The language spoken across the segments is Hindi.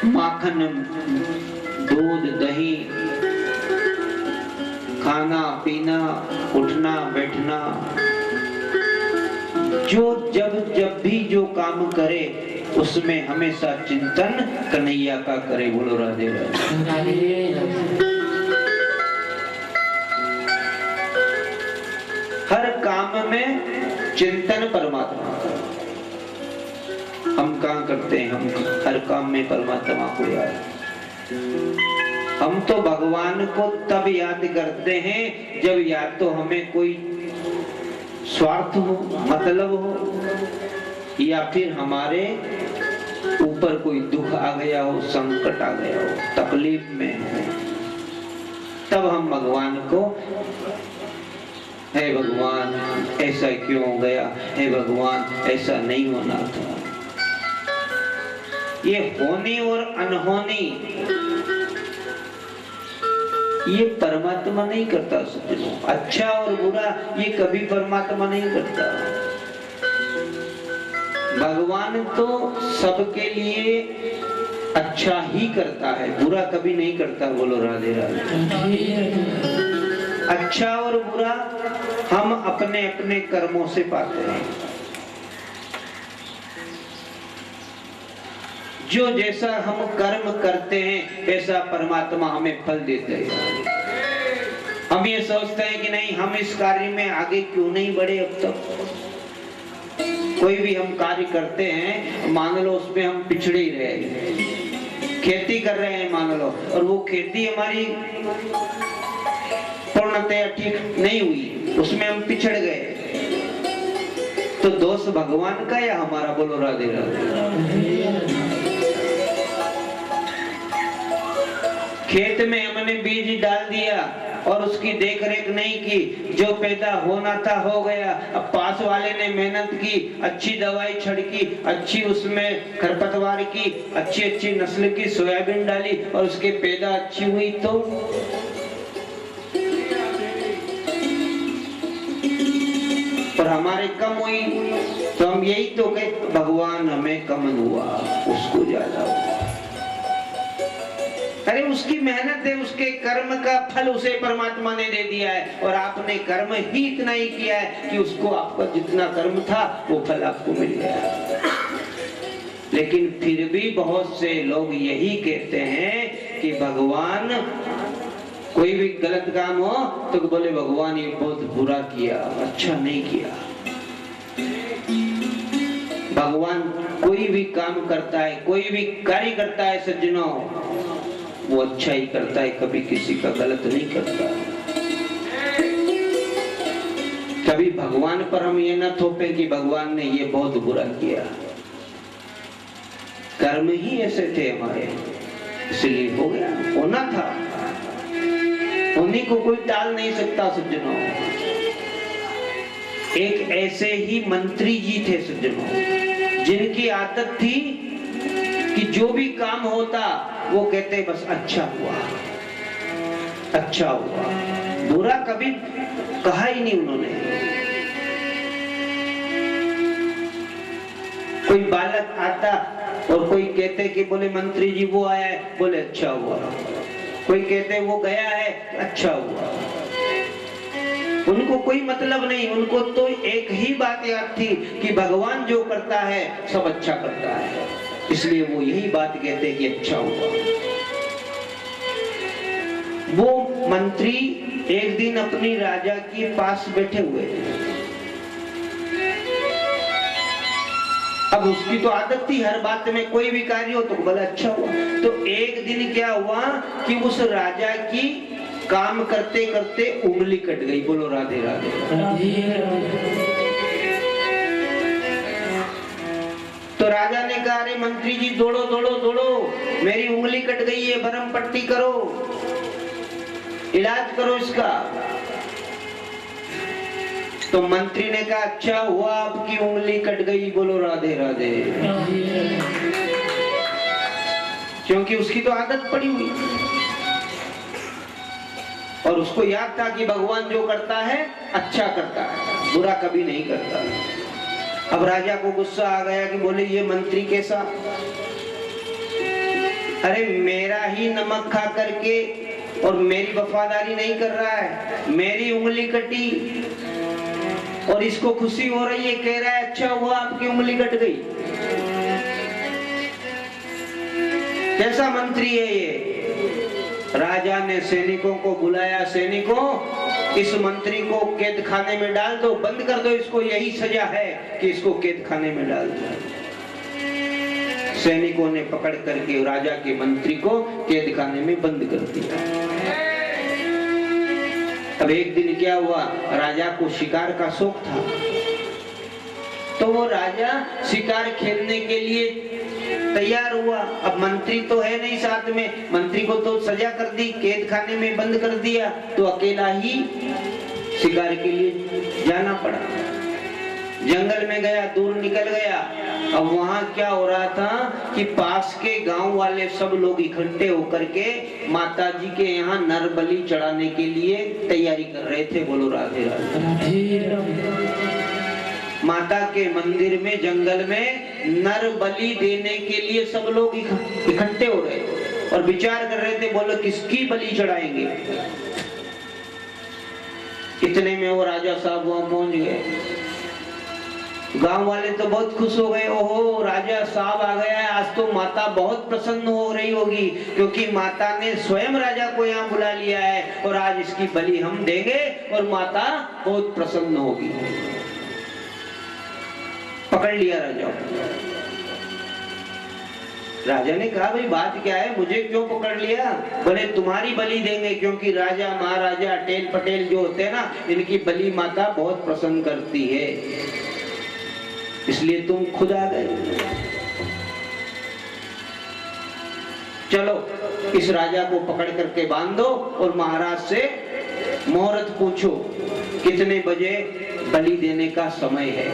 माखन, दूध, दही, खाना पीना, उठना बैठना, जो जब भी जो काम करे उसमें हमेशा चिंतन कन्हैया का करे। बोलो राधे राधे। हर काम में चिंतन परमात्मा का। हम कहाँ करते हैं? हम हर काम में परमात्मा को याद। हम तो भगवान को तब याद करते हैं जब या तो हमें कोई स्वार्थ हो, मतलब हो, या फिर हमारे ऊपर कोई दुख आ गया हो, संकट आ गया हो, तकलीफ में हो, तब हम भगवान को, हे भगवान ऐसा क्यों हो गया, हे भगवान ऐसा नहीं होना था। ये होनी और अनहोनी ये परमात्मा नहीं करता सज्जनों। अच्छा और बुरा ये कभी परमात्मा नहीं करता। भगवान तो सबके लिए अच्छा ही करता है, बुरा कभी नहीं करता। बोलो राधे राधे। अच्छा और बुरा हम अपने अपने कर्मों से पाते हैं। जो जैसा हम कर्म करते हैं वैसा परमात्मा हमें फल देते हैं। हम ये सोचते हैं कि नहीं हम इस कार्य में आगे क्यों नहीं बढ़े। अब तक कोई भी हम कार्य करते हैं, मान लो उसमें हम पिछड़े ही रहे। खेती कर रहे हैं मान लो, और वो खेती हमारी पूर्णतया ठीक नहीं हुई, उसमें हम पिछड़ गए, तो दोष भगवान का या हमारा? बोलो राधे राधे। खेत में हमने बीज डाल दिया और उसकी देखरेख नहीं की, जो पैदा होना था हो गया। अब पास वाले ने मेहनत की, अच्छी दवाई छिड़की, अच्छी उसमें खरपतवार की, अच्छी अच्छी नस्ल की सोयाबीन डाली और उसके पैदा अच्छी हुई, तो पर हमारे कम हुई, तो हम यही तो कहते भगवान हमें कम हुआ, उसको ज्यादा हुआ। अरे उसकी मेहनत है, उसके कर्म का फल उसे परमात्मा ने दे दिया है, और आपने कर्म ही इतना ही किया है कि उसको आपका जितना कर्म था वो फल आपको मिल गया। लेकिन फिर भी बहुत से लोग यही कहते हैं कि भगवान, कोई भी गलत काम हो तो बोले भगवान ये बहुत बुरा किया, अच्छा नहीं किया। भगवान कोई भी काम करता है, कोई भी कार्य करता है सज्जनों, वो अच्छा ही करता है, कभी किसी का गलत नहीं करता। कभी भगवान पर हम ये न थोपे कि भगवान ने ये बहुत बुरा किया। कर्म ही ऐसे थे हमारे, इसलिए हो गया, होना था, उन्हीं को कोई टाल नहीं सकता सज्जनों। एक ऐसे ही मंत्री जी थे सज्जनों, जिनकी आदत थी कि जो भी काम होता वो कहते बस अच्छा हुआ, अच्छा हुआ, बुरा कभी कहा ही नहीं उन्होंने। कोई बालक आता और कोई कहते कि बोले मंत्री जी वो आया है, बोले अच्छा हुआ। कोई कहते वो गया है, अच्छा हुआ। उनको कोई मतलब नहीं, उनको तो एक ही बात याद थी कि भगवान जो करता है सब अच्छा करता है, इसलिए वो यही बात कहते कि अच्छा हुआ। वो मंत्री एक दिन अपनी राजा के पास बैठे हुए, अब उसकी तो आदत थी हर बात में कोई भी कार्य हो तो बोला अच्छा हुआ। तो एक दिन क्या हुआ कि उस राजा की काम करते करते उंगली कट गई। बोलो राधे राधे। तो राजा ने कहा अरे मंत्री जी दौड़ो दौड़ो दौड़ो, मेरी उंगली कट गई है, भरम पट्टी करो, इलाज करो इसका। तो मंत्री ने कहा अच्छा हुआ आपकी उंगली कट गई। बोलो राधे राधे। क्योंकि उसकी तो आदत पड़ी हुई और उसको याद था कि भगवान जो करता है अच्छा करता है, बुरा कभी नहीं करता। अब राजा को गुस्सा आ गया कि बोले ये मंत्री कैसा, अरे मेरा ही नमक खा करके और मेरी वफादारी नहीं कर रहा है, मेरी उंगली कटी और इसको खुशी हो रही है, कह रहा है अच्छा हुआ आपकी उंगली कट गई। कैसा मंत्री है ये? राजा ने सैनिकों को बुलाया, सैनिकों इस मंत्री को कैद खाने में डाल दो, बंद कर दो इसको, यही सजा है कि इसको कैद खाने में डाल दो। सैनिकों ने पकड़ करके राजा के मंत्री को कैद खाने में बंद कर दिया। अब एक दिन क्या हुआ, राजा को शिकार का शौक था, तो वो राजा शिकार खेलने के लिए तैयार हुआ। अब मंत्री तो है नहीं साथ में, मंत्री को तो सजा कर दी, कैद खाने में बंद कर दिया, तो अकेला ही शिकार के लिए जाना पड़ा। जंगल में गया, दूर निकल गया। अब वहां क्या हो रहा था कि पास के गांव वाले सब लोग इकट्ठे होकर के माता जी के यहाँ नर बलि चढ़ाने के लिए तैयारी कर रहे थे। बोलो राधे राधे। माता के मंदिर में जंगल में नर बलि देने के लिए सब लोग इकट्ठे हो रहे थे और विचार कर रहे थे, बोलो किसकी बलि चढ़ाएंगे। इतने में वो राजा साहब वहां पहुंच गए। गांव वाले तो बहुत खुश हो गए, ओहो राजा साहब आ गया है, आज तो माता बहुत प्रसन्न हो रही होगी, क्योंकि माता ने स्वयं राजा को यहाँ बुला लिया है और आज इसकी बलि हम देंगे और माता बहुत प्रसन्न होगी। पकड़ लिया राजा। राजा ने कहा भाई बात क्या है, मुझे क्यों पकड़ लिया? बोले तुम्हारी बलि देंगे, क्योंकि राजा महाराजा अटेल पटेल जो होते हैं ना, इनकी बलि माता बहुत पसंद करती है, इसलिए तुम खुद आ गए। चलो इस राजा को पकड़ करके बांध दो और महाराज से मुहूर्त पूछो, कितने बजे बलि देने का समय है।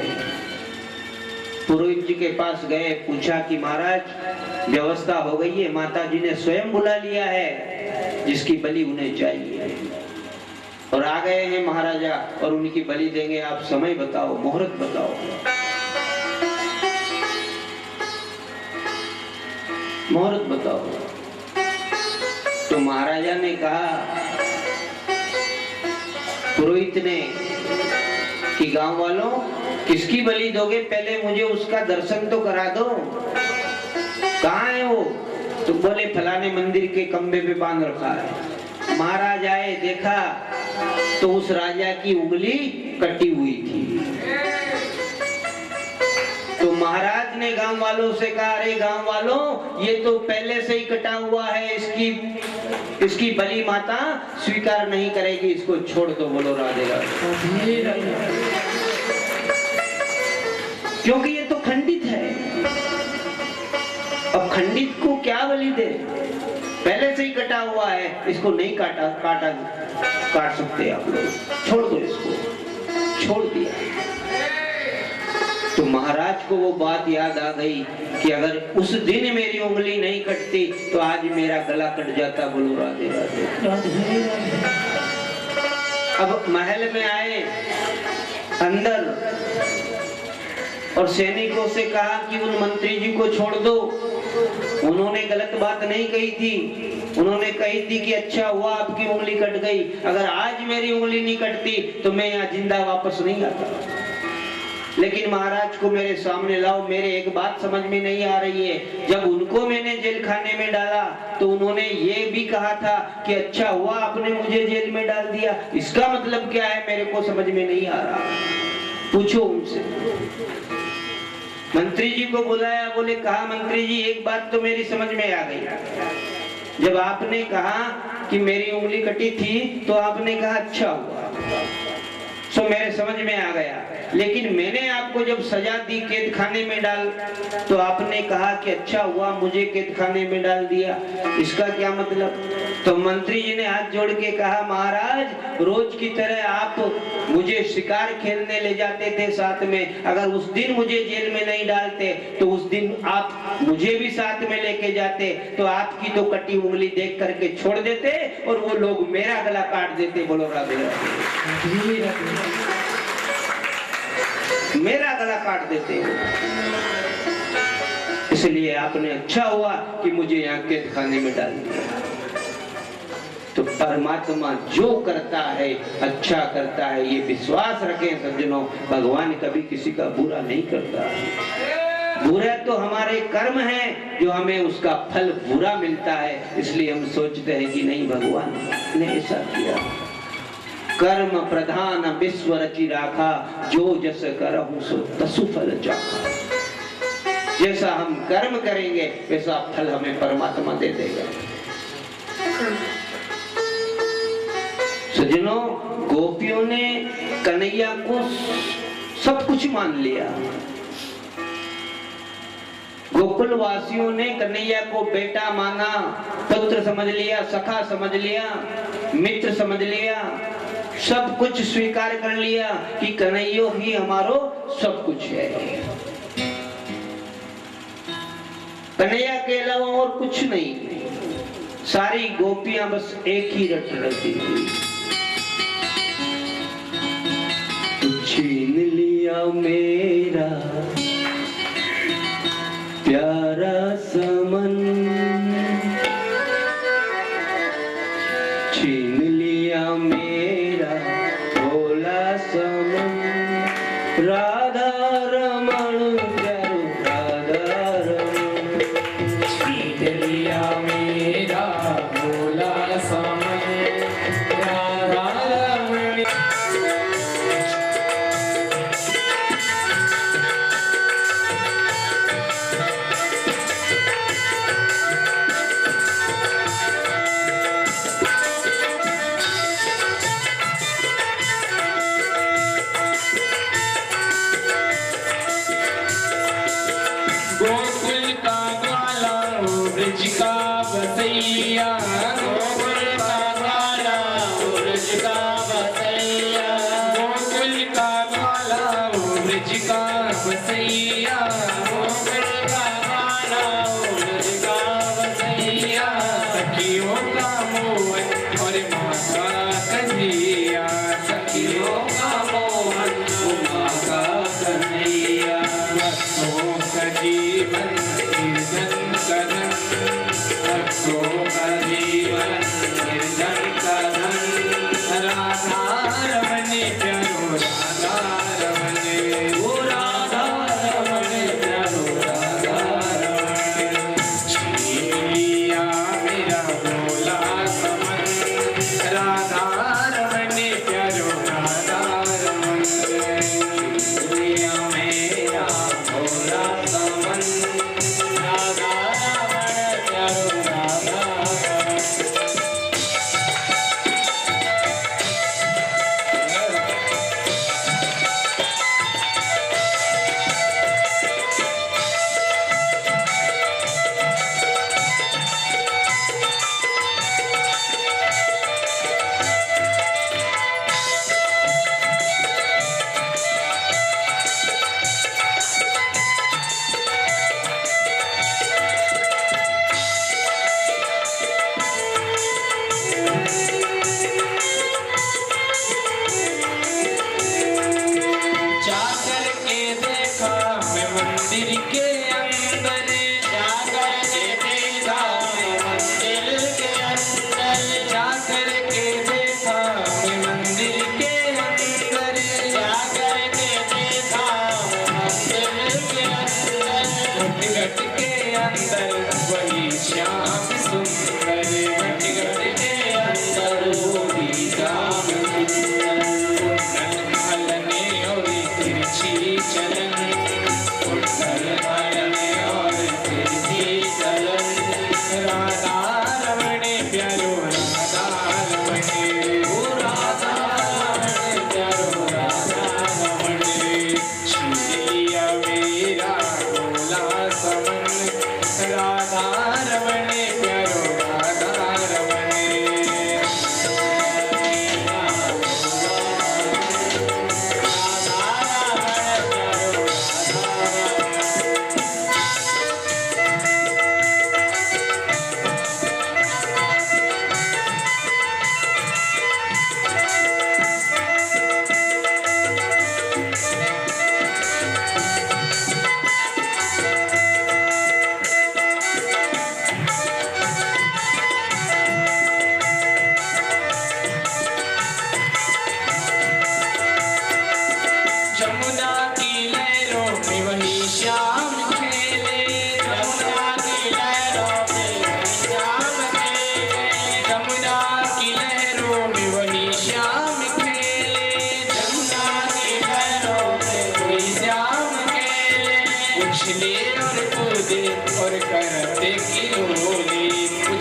पुरोहित जी के पास गए, पूछा कि महाराज व्यवस्था हो गई है, माता जी ने स्वयं बुला लिया है जिसकी बलि उन्हें चाहिए, और आ गए हैं महाराजा और उनकी बलि देंगे, आप समय बताओ, मुहूर्त बताओ। मुहूर्त बताओ। तो महाराजा ने कहा, पुरोहित ने, कि गांव वालों किसकी बलि दोगे, पहले मुझे उसका दर्शन तो करा दो। कहाँ है वो? तो बोले फलाने मंदिर के खंबे पे बांध रखा है। महाराज आए, देखा तो उस राजा की उंगली कटी हुई थी। तो महाराज ने गांव वालों से कहा, अरे गांव वालों ये तो पहले से ही कटा हुआ है, इसकी बलि माता स्वीकार नहीं करेगी, इसको छोड़ दो। बोलो राधे राधे। क्योंकि ये तो खंडित है, अब खंडित को क्या बलि दे, पहले से ही कटा हुआ है, इसको नहीं काट सकते आप लोग, छोड़ दो इसको। छोड़ दिया। तो महाराज को वो बात याद आ गई कि अगर उस दिन मेरी उंगली नहीं कटती तो आज मेरा गला कट जाता। बोलो राधे राधे। अब महल में आए अंदर और सैनिकों से कहा कि उन मंत्री जी को छोड़ दो, उन्होंने गलत बात नहीं कही थी, उन्होंने कही थी कि अच्छा हुआ आपकी उंगली कट गई, अगर आज मेरी उंगली नहीं कटती तो मैं यहाँ जिंदा वापस नहीं आता। लेकिन महाराज को मेरे सामने लाओ, मेरे एक बात समझ में नहीं आ रही है, जब उनको मैंने जेल खाने में डाला तो उन्होंने ये भी कहा था कि अच्छा हुआ आपने मुझे जेल में डाल दिया, इसका मतलब क्या है मेरे को समझ में नहीं आ रहा, पूछो उनसे। मंत्री जी को बुलाया, बोले कहा मंत्री जी एक बात तो मेरी समझ में आ गई, जब आपने कहा कि मेरी उंगली कटी थी तो आपने कहा अच्छा हुआ, सो मेरे समझ में आ गया, लेकिन मैंने आपको जब सजा दी कैद खाने में डाल, तो आपने कहा कि अच्छा हुआ मुझे कैद खाने में डाल दिया, इसका क्या मतलब? तो मंत्री जी ने हाथ जोड़ के कहा, महाराज रोज की तरह आप मुझे शिकार खेलने ले जाते थे साथ में, अगर उस दिन मुझे जेल में नहीं डालते तो उस दिन आप मुझे भी साथ में लेके जाते, तो आपकी तो कटी उंगली देख करके छोड़ देते और वो लोग मेरा गला काट देते। बोलो राधे राधे। मेरा गला काट देते। इसलिए आपने अच्छा हुआ कि मुझे यहाँ कैद खाने में डाल दिया। तो परमात्मा जो करता है अच्छा करता है, ये विश्वास रखें सज्जनों। भगवान कभी किसी का बुरा नहीं करता। बुरा तो हमारे कर्म हैं जो हमें उसका फल बुरा मिलता है, इसलिए हम सोचते हैं कि नहीं भगवान ने ऐसा किया। कर्म प्रधान विश्व रचि राखा, जो जस करहु सो तसु फल चाखा। जैसा हम कर्म करेंगे वैसा फल हमें परमात्मा दे देगा। सज्जनों, गोपियों ने कन्हैया को सब कुछ मान लिया। गोकुल वासियों ने कन्हैया को बेटा माना, पुत्र समझ लिया, सखा समझ लिया, मित्र समझ लिया, सब कुछ स्वीकार कर लिया कि कन्हैया ही हमारो सब कुछ है। कन्हैया के अलावा और कुछ नहीं। सारी गोपियां बस एक ही रट रही थी। छीन लिया मेरा प्यारा समन, छीन लिया मेरा भोला समन। राधा रमण प्यारो राधा रमण, छीन लिया मेरा भोला समन। राधा रमण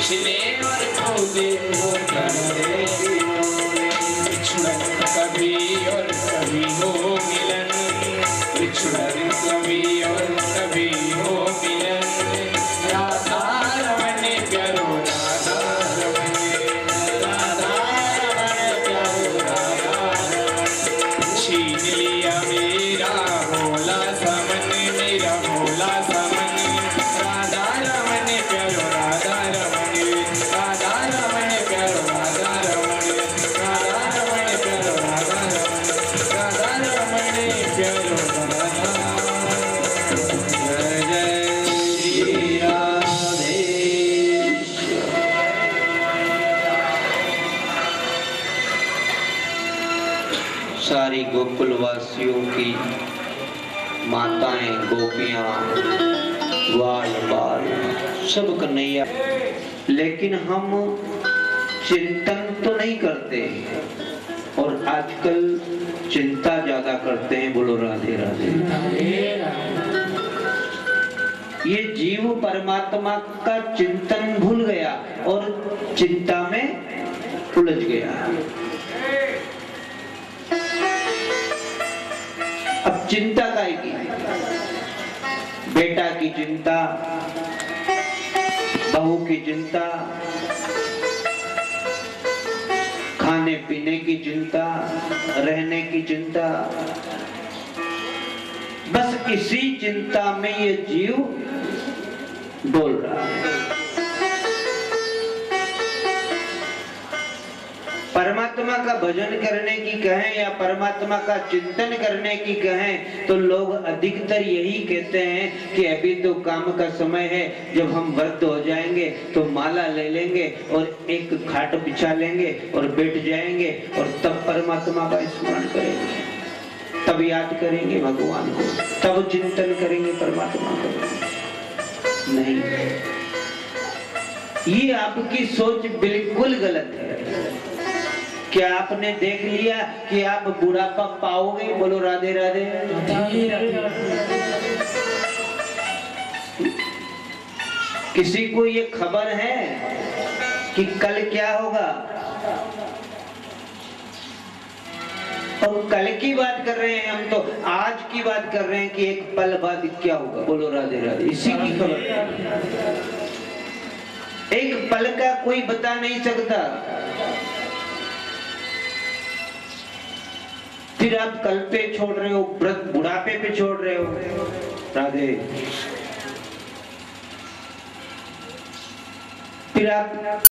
पिछले और कूदे वो डरते बिछड़न कभी और कभी हो मिलन, बिछड़न कभी और कभी हो मिलन। राधा रमण प्यारो राधा रमण, राधा रमण प्यारो राधा रमण। छीन लिया मेरा भोला समन, मेरा भोला समन। राधा रमण प्यारो राधा रमण, राधा रमण प्यारो राधा रमण, राधा रमण प्यारो राधा रमण, राधा रमण प्यारो राधा। जय जय श्री राधे। सारी गोकुल वासियों की माताएं, गोपियां, ग्वाल बाल सब कन्हैया, लेकिन हम चिंतन तो नहीं करते और आजकल चिंता ज्यादा करते हैं। बोलो राधे राधे। ये जीव परमात्मा का चिंतन भूल गया और चिंता में उलझ गया। अब चिंता काय की? बेटा की चिंता, बहू की चिंता, खाने पीने की चिंता, रहने की चिंता, बस इसी चिंता में ये जीव डोल रहा है। परमात्मा का भजन करने की कहें या परमात्मा का चिंतन करने की कहें तो लोग अधिकतर यही कहते हैं कि अभी तो काम का समय है, जब हम वृद्ध हो जाएंगे तो माला ले लेंगे और एक खाट बिछा लेंगे और बैठ जाएंगे और तब परमात्मा का स्मरण करेंगे, तब याद करेंगे भगवान को, तब चिंतन करेंगे परमात्मा को। नहीं, ये आपकी सोच बिल्कुल गलत है। क्या आपने देख लिया कि आप बुढ़ापा पाओगे? बोलो राधे राधे। किसी को ये खबर है कि कल क्या होगा? और कल की बात कर रहे हैं हम, तो आज की बात कर रहे हैं कि एक पल बाद क्या होगा। बोलो राधे राधे। इसी की खबर, एक पल का कोई बता नहीं सकता। फिर आप कल पे छोड़ रहे हो, बुढ़ापे पे छोड़ रहे हो। राधे। फिर आप